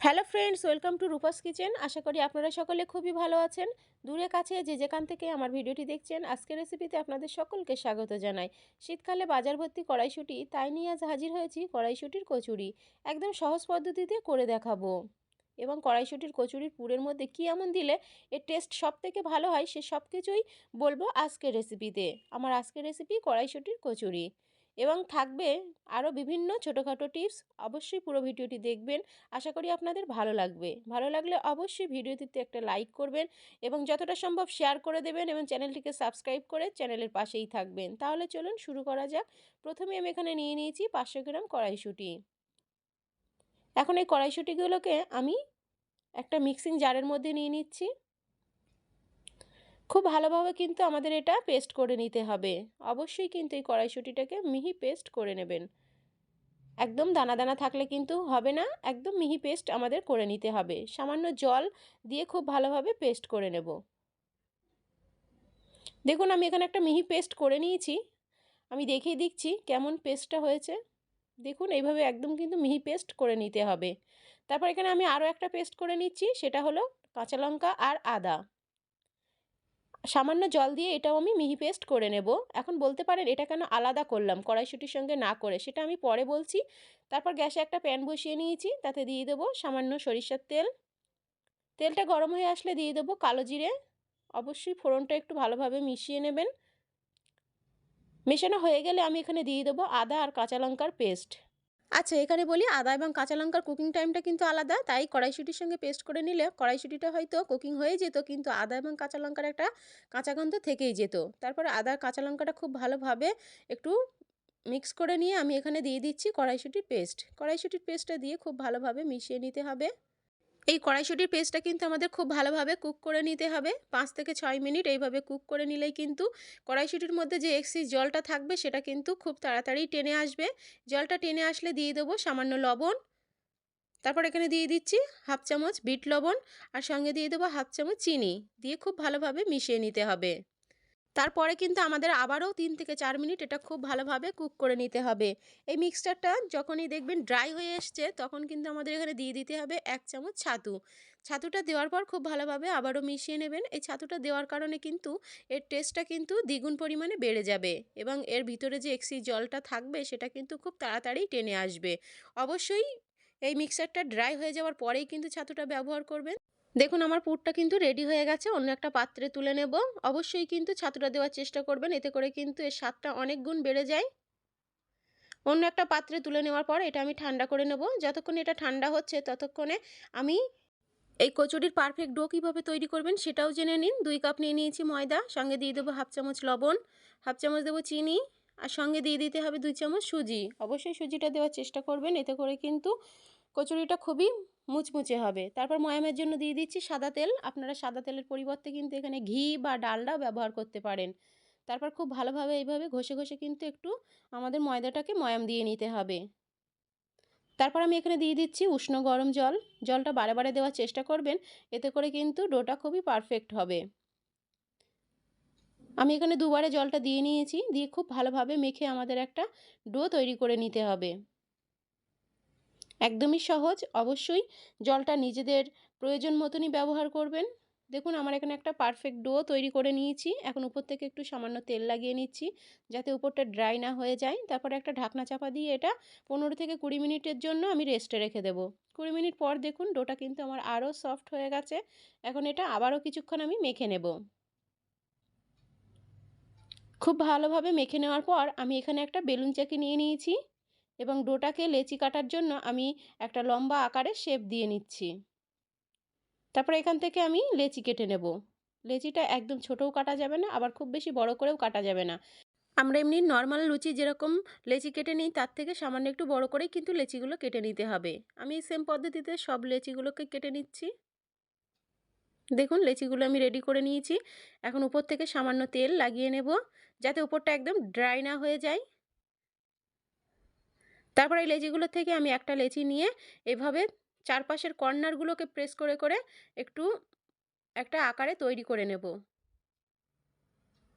Hello friends, welcome to Rupa's kitchen. আশা করি আপনারা সকলে খুবই ভালো আছেন। দূরে কাছে যে যেখান থেকে আমার ভিডিওটি দেখছেন, আজকের রেসিপিতে আপনাদের সকলকে স্বাগত জানাই। শীতকালে বাজার ভর্তি কড়াইশুঁটি, তাই নিয়ে আজ হাজির হয়েছি কড়াইশুঁটির কচুরি। একদম সহজ পদ্ধতিতে করে দেখাবো। এবং কড়াইশুঁটির কচুরির পুরের মধ্যে কী এমন দিলে এর টেস্ট সব থেকে ভালো হয়, সে সব কিছুই বলবো আজকের রেসিপিতে। আমার আজকের রেসিপি কড়াইশুঁটির কচুরি, এবং থাকবে আরও বিভিন্ন ছোটোখাটো টিপস। অবশ্যই পুরো ভিডিওটি দেখবেন, আশা করি আপনাদের ভালো লাগবে। ভালো লাগলে অবশ্যই ভিডিওটিতে একটা লাইক করবেন এবং যতটা সম্ভব শেয়ার করে দেবেন, এবং চ্যানেলটিকে সাবস্ক্রাইব করে চ্যানেলের পাশেই থাকবেন। তাহলে চলুন শুরু করা যাক। প্রথমে আমি এখানে নিয়ে নিয়েছি 500 গ্রাম কড়াইশুঁটি। এখন এই কড়াইশুঁটিগুলোকে আমি একটা মিক্সিং জারের মধ্যে নিয়ে নিচ্ছি। খুব ভালোভাবে কিন্তু আমাদের এটা পেস্ট করে নিতে হবে। অবশ্যই কিন্তু এই কড়াইশুঁটিটাকে মিহি পেস্ট করে নেবেন। একদম দানা দানা থাকলে কিন্তু হবে না, একদম মিহি পেস্ট আমাদের করে নিতে হবে। সামান্য জল দিয়ে খুব ভালোভাবে পেস্ট করে নেব। দেখুন, আমি এখানে একটা মিহি পেস্ট করে নিয়েছি। আমি দেখিয়ে দিচ্ছি কেমন পেস্টটা হয়েছে। দেখুন, এইভাবে একদম কিন্তু মিহি পেস্ট করে নিতে হবে। তারপর এখানে আমি আরও একটা পেস্ট করে নিচ্ছি, সেটা হলো কাঁচা লঙ্কা আর আদা। সামান্য জল দিয়ে এটাও আমি মিহি পেস্ট করে নেব। এখন বলতে পারেন এটা কেন আলাদা করলাম কড়াইশুঁটির সঙ্গে না করে, সেটা আমি পরে বলছি। তারপর গ্যাসে একটা প্যান বসিয়ে নিয়েছি, তাতে দিয়ে দেবো সামান্য সরিষার তেল। তেলটা গরম হয়ে আসলে দিয়ে দেবো কালো জিরে। অবশ্যই ফোড়নটা একটু ভালোভাবে মিশিয়ে নেবেন। মেশানো হয়ে গেলে আমি এখানে দিয়ে দেবো আদা আর কাঁচা লঙ্কার পেস্ট। আচ্ছা, এখানে বলি, আদা এবং কাঁচা লঙ্কার কুকিং টাইমটা কিন্তু আলাদা, তাই কড়াইশুঁটির সঙ্গে পেস্ট করে নিলে কড়াইশুঁটিটা হয়তো কুকিং হয়ে যেত, কিন্তু আদা এবং কাঁচা লঙ্কার একটা কাঁচা গন্ধ থেকেই যেত। তারপরে আদা কাঁচা লঙ্কাটা খুব ভালোভাবে একটু মিক্স করে নিয়ে আমি এখানে দিয়ে দিচ্ছি কড়াইশুঁটির পেস্ট। কড়াইশুঁটির পেস্টটা দিয়ে খুব ভালোভাবে মিশিয়ে নিতে হবে। এই কড়াইশুঁটির পেস্টটা কিন্তু আমাদের খুব ভালোভাবে কুক করে নিতে হবে। 5 থেকে 6 মিনিট এইভাবে কুক করে নিলেই কিন্তু কড়াইশুঁটির মধ্যে যে এক্সেস জলটা থাকবে সেটা কিন্তু খুব তাড়াতাড়ি টেনে আসবে। জলটা টেনে আসলে দিয়ে দেবো সামান্য লবণ। তারপর এখানে দিয়ে দিচ্ছি হাফ চামচ বিট লবণ, আর সঙ্গে দিয়ে দেবো হাফ চামচ চিনি। দিয়ে খুব ভালোভাবে মিশিয়ে নিতে হবে। তারপরে কিন্তু আমাদের আবারও 3 থেকে 4 মিনিট এটা খুব ভালোভাবে কুক করে নিতে হবে। এই মিক্সচারটা যখনই দেখবেন ড্রাই হয়ে এসছে, তখন কিন্তু আমাদের এখানে দিয়ে দিতে হবে 1 চামচ ছাতু। ছাতুটা দেওয়ার পর খুব ভালোভাবে আবারও মিশিয়ে নেবেন। এই ছাতুটা দেওয়ার কারণে কিন্তু এর টেস্টটা কিন্তু দ্বিগুণ পরিমাণে বেড়ে যাবে, এবং এর ভিতরে যে এক্সেস জলটা থাকবে সেটা কিন্তু খুব তাড়াতাড়ি টেনে আসবে। অবশ্যই এই মিক্সচারটা ড্রাই হয়ে যাওয়ার পরেই কিন্তু ছাতুটা ব্যবহার করবেন। দেখুন, আমার পুরটা কিন্তু রেডি হয়ে গেছে। অন্য একটা পাত্রে তুলে নেব। অবশ্যই কিন্তু ছাতুটা দেওয়ার চেষ্টা করবেন, এতে করে কিন্তু এর স্বাদটা অনেক গুণ বেড়ে যায়। অন্য একটা পাত্রে তুলে নেওয়ার পর এটা আমি ঠান্ডা করে নেব। যতক্ষণ এটা ঠান্ডা হচ্ছে ততক্ষণে আমি এই কচুরির পারফেক্ট ডো কীভাবে তৈরি করবেন সেটাও জেনে নিন। 2 কাপ নিয়ে নিয়েছি ময়দা, সঙ্গে দিয়ে দেবো হাফ চামচ লবণ, হাফ চামচ দেবো চিনি, আর সঙ্গে দিয়ে দিতে হবে 2 চামচ সুজি। অবশ্যই সুজিটা দেওয়ার চেষ্টা করবেন, এতে করে কিন্তু কচুরিটা খুবই মুচমুচে হবে। তারপর ময়ামের জন্য দিয়ে দিচ্ছি সাদা তেল। আপনারা সাদা তেলের পরিবর্তে কিন্তু এখানে ঘি বা ডালডাও ব্যবহার করতে পারেন। তারপর খুব ভালোভাবে এইভাবে ঘষে ঘষে কিন্তু একটু আমাদের ময়দাটাকে ময়াম দিয়ে নিতে হবে। তারপর আমি এখানে দিয়ে দিচ্ছি উষ্ণ গরম জল। জলটা বারে বারে দেওয়ার চেষ্টা করবেন, এতে করে কিন্তু ডোটা খুবই পারফেক্ট হবে। আমি এখানে দুবারে জলটা দিয়ে নিয়েছি। দিয়ে খুব ভালোভাবে মেখে আমাদের একটা ডো তৈরি করে নিতে হবে। একদমই সহজ। অবশ্যই জলটা নিজেদের প্রয়োজন মতনই ব্যবহার করবেন। দেখুন, আমার এখানে একটা পারফেক্ট ডো তৈরি করে নিয়েছি। এখন উপর থেকে একটু সামান্য তেল লাগিয়ে নিচ্ছি, যাতে উপরটা ড্রাই না হয়ে যায়। তারপরে একটা ঢাকনা চাপা দিয়ে এটা 15 থেকে 20 মিনিটের জন্য আমি রেস্টে রেখে দেবো। 20 মিনিট পর দেখুন ডোটা কিন্তু আমার আরও সফট হয়ে গেছে। এখন এটা আবারও কিছুক্ষণ আমি মেখে নেব। খুব ভালোভাবে মেখে নেওয়ার পর আমি এখানে একটা বেলুন চাকি নিয়ে নিয়েছি, এবং ডোটাকে লেচি কাটার জন্য আমি একটা লম্বা আকারে শেপ দিয়ে নিচ্ছি। তারপর এখান থেকে আমি লেচি কেটে নেব। লেচিটা একদম ছোটও কাটা যাবে না, আবার খুব বেশি বড় করেও কাটা যাবে না। আমরা এমনি নর্মাল লুচি যেরকম লেচি কেটে নিই, তার থেকে সামান্য একটু বড় করেই কিন্তু লেচিগুলো কেটে নিতে হবে। আমি সেম পদ্ধতিতে সব লেচিগুলোকে কেটে নিচ্ছি। দেখুন, লেচিগুলো আমি রেডি করে নিয়েছি। এখন উপর থেকে সামান্য তেল লাগিয়ে নেব, যাতে উপরটা একদম ড্রাই না হয়ে যায়। তারপর এই লেচিগুলো থেকে আমি একটা লেচি নিয়ে এভাবে চারপাশের কর্নারগুলোকে প্রেস করে করে একটু একটা আকারে তৈরি করে নেব।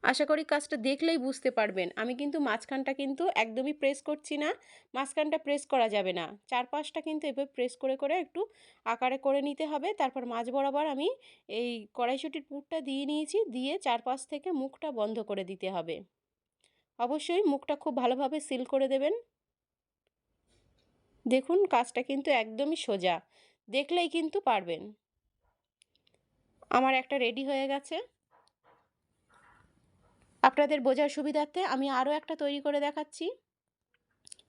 আশা করি কাজটা দেখলেই বুঝতে পারবেন। আমি কিন্তু মাঝখানটা কিন্তু একদমই প্রেস করছি না। মাঝখানটা প্রেস করা যাবে না। চারপাশটা কিন্তু এভাবে প্রেস করে, করে একটু আকারে করে নিতে হবে। তারপর মাঝ বরাবর আমি এই কড়াইশুঁটির পুরটা দিয়ে নিয়েছি। দিয়ে চারপাশ থেকে মুখটা বন্ধ করে দিতে হবে। অবশ্যই মুখটা খুব ভালোভাবে সিল করে দেবেন। দেখুন কাজটা কিন্তু একদমই সোজা। দেখলেই কিন্তু পারবেন। আমার একটা রেডি হয়ে গেছে। আপনাদের বোঝার সুবিধার্থে আমি আরও একটা তৈরি করে দেখাচ্ছি।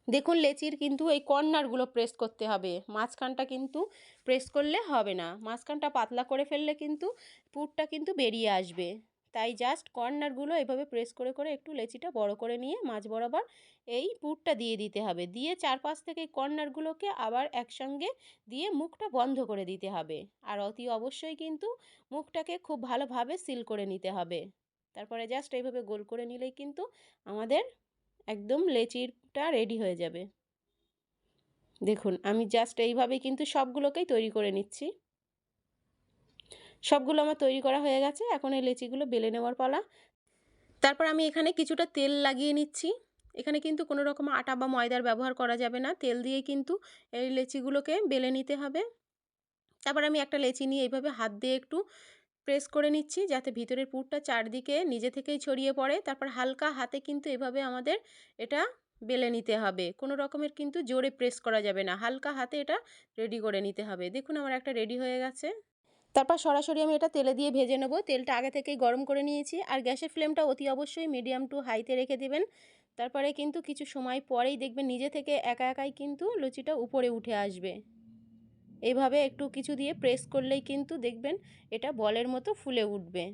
দেখুন লেচির কিন্তু এই কর্নারগুলো প্রেস করতে হবে। মাঝখানটা কিন্তু প্রেস করলে হবে না। মাঝখানটা পাতলা করে ফেললে কিন্তু পুরটা কিন্তু বেরিয়ে আসবে। তাই জাস্ট কর্নারগুলো এভাবে প্রেস করে, করে একটু লেচিটা বড় করে নিয়ে মাঝ বরাবর এই পুরটা দিয়ে দিতে হবে। দিয়ে চারপাশ থেকে এই কর্নারগুলোকে আবার একসঙ্গে দিয়ে মুখটা বন্ধ করে দিতে হবে। আর অতি অবশ্যই কিন্তু মুখটাকে খুব ভালোভাবে সিল করে নিতে হবে। তারপরে জাস্ট এইভাবে গোল করে নিলেই কিন্তু আমাদের একদম লেচিটা রেডি হয়ে যাবে। দেখুন আমি জাস্ট এইভাবেই কিন্তু সবগুলোকেই তৈরি করে নিচ্ছি। সবগুলো আমার তৈরি করা হয়ে গেছে। এখন এই লেচিগুলো বেলে নেওয়ার পালা। তারপর আমি এখানে কিছুটা তেল লাগিয়ে নিচ্ছি। এখানে কিন্তু কোনো রকম আটা বা ময়দার ব্যবহার করা যাবে না। তেল দিয়েই কিন্তু এই লেচিগুলোকে বেলে নিতে হবে। তারপর আমি একটা লেচি নিয়ে এইভাবে হাত দিয়ে একটু প্রেস করে নিচ্ছি যাতে ভিতরের পুরটা চারদিকে নিজে থেকেই ছড়িয়ে পড়ে। তারপর হালকা হাতে কিন্তু এভাবে আমাদের এটা বেলে নিতে হবে। কোনো রকমের কিন্তু জোরে প্রেস করা যাবে না। হালকা হাতে এটা রেডি করে নিতে হবে। দেখুন আমার একটা রেডি হয়ে গেছে। তারপর সরাসরি আমি এটা তেলে দিয়ে ভেজে নেব। তেলটা আগে থেকেই গরম করে নিয়েছি। আর গ্যাসের ফ্লেমটা অতি অবশ্যই মিডিয়াম টু হাইতে রেখে দিবেন। তারপরে কিন্তু কিছু সময় পরেই দেখবেন নিজে থেকে একা একাই কিন্তু লুচিটা উপরে উঠে আসবে। এইভাবে একটু কিছু দিয়ে প্রেস করলেই কিন্তু দেখবেন এটা বলের মতো ফুলে উঠবে।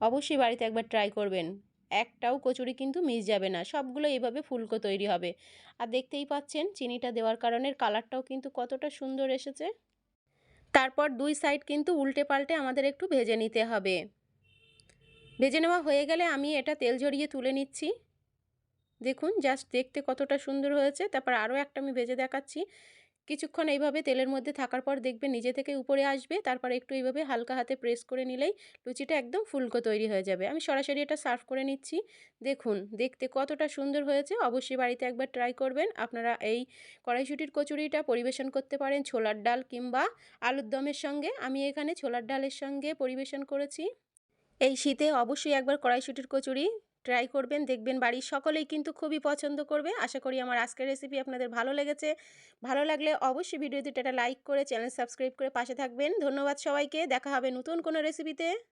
অবশ্যই বাড়িতে একবার ট্রাই করবেন। একটাও কচুরি কিন্তু মিস যাবে না। সবগুলো এইভাবে ফুলকো তৈরি হবে। আর দেখতেই পাচ্ছেন চিনিটা দেওয়ার কারণে কালারটাও কিন্তু কতটা সুন্দর এসেছে। তারপর দুই সাইড কিন্তু উল্টে পাল্টে আমাদের একটু ভেজে নিতে হবে। ভেজে নেওয়া হয়ে গেলে আমি এটা তেল ঝরিয়ে তুলে নিচ্ছি। দেখুন জাস্ট দেখতে কতটা সুন্দর হয়েছে। তারপর আরও একটা আমি ভেজে দেখাচ্ছি। কিছুক্ষণ এইভাবে তেলের মধ্যে থাকার পর দেখবেন নিজে থেকে উপরে আসবে। তারপর একটু এইভাবে হালকা হাতে প্রেস করে নিলেই লুচিটা একদম ফুলকো তৈরি হয়ে যাবে। আমি সরাসরি এটা সার্ভ করে নিচ্ছি। দেখুন দেখতে কতটা সুন্দর হয়েছে। অবশ্যই বাড়িতে একবার ট্রাই করবেন। আপনারা এই কড়াইশুঁটির কচুরিটা পরিবেশন করতে পারেন ছোলার ডাল কিংবা আলুর দমের সঙ্গে। আমি এখানে ছোলার ডালের সঙ্গে পরিবেশন করেছি। এই শীতে অবশ্যই একবার কড়াইশুঁটির কচুরি ট্রাই করবেন। দেখবেন বাড়ির সকলেই কিন্তু খুবই পছন্দ করবে। আশা করি আমার আজকের রেসিপি আপনাদের ভালো লেগেছে। ভালো লাগলে অবশ্যই ভিডিওটিতে একটা লাইক করে চ্যানেল সাবস্ক্রাইব করে পাশে থাকবেন। ধন্যবাদ সবাইকে। দেখা হবে নতুন কোনো রেসিপিতে।